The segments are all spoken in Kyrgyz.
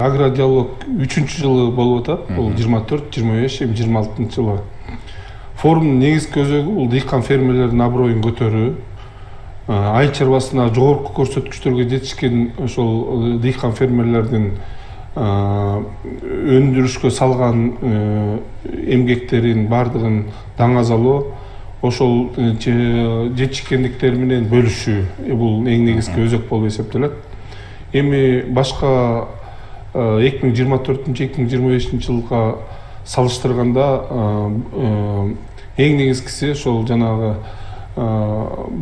Агродиалог 3-жылы болуп атат. Бул 24, 25, 26 жылы. Форумдун негизги өзөгү бул дыйкан фермерлердин аброюн көтөрүү, айыл чарбасына жогорку көрсөткүчтөргө жетишкен ошол дыйкан фермерлердин өндүрүшкө салган эмгектерин бардыгын даңазалоо, ошол жетишкендиктер менен бөлүшүү бул эң негизги өзөк болуп эсептелет. Эми башка 2024-2025 жылга салыштырганда эң негизгиси ошол жанагы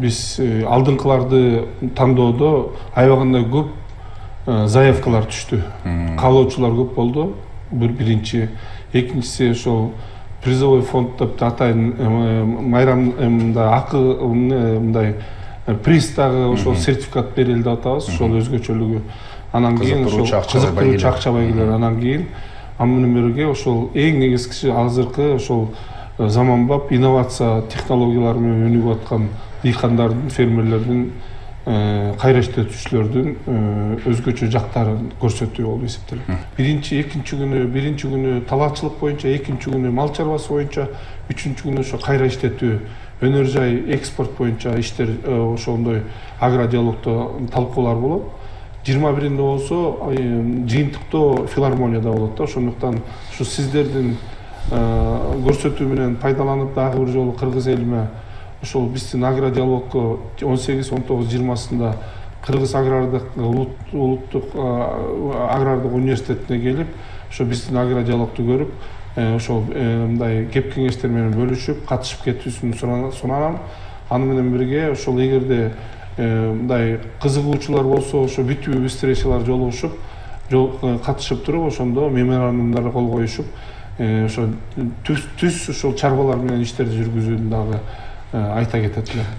биз алдыңкыларды тандоодо аябаганда көп заявкалар түштү. Каалоочулар көп болду. Биринчи, экинчиси ошол призовой фонд деп атайын майрам акы мындай приз дагы ошол сертификат берели деп атабыз. Ошол өзгөчөлүгү. Анан кийин ошол кызыктыруучу акча байгелер. Анан кийин анын бирге ошол эң негизгиси азыркы ошол заманбап инновация технологиялары менен өнүгүп аткан дыйкандардын, фермерлердин, кайра иштетүүчүлөрдүн өзгөчө жактарын көрсөтүү болуп эсептелет. Биринчи күнү талаачылык боюнча, экинчи күнү мал чарбасы боюнча, үчүнчү күнү ошо кайра иштетүү, өнөр жай, экспорт боюнча иштер ошондой агродиалогдо талкуулар болот. 21-нде болсо жыйынтыктоо филармонияда болот да. Ошондуктан ушу сиздердин көрсөтүү менен пайдаланып дагы бир жолу кыргыз элиме ошол биздин агродиалогко 18-19-20-сында Кыргыз агрардык улуттук агрардык университетине келип, ошо биздин агродиалогду көрүп, ошол мындай кеп кеңештер менен бөлүшүп, катышып кетүүсүн суранам. Аны менен бирге ошол эгерде мындай кызыгуучулар болсо, ошо бүтүбү встречалар жолугушуп, катышып туруп, ошондо меморандумдарга кол коюшуп, ошо түз ошол чарбалар менен иштерди жүргүзүүнү дагы айта кетет элем.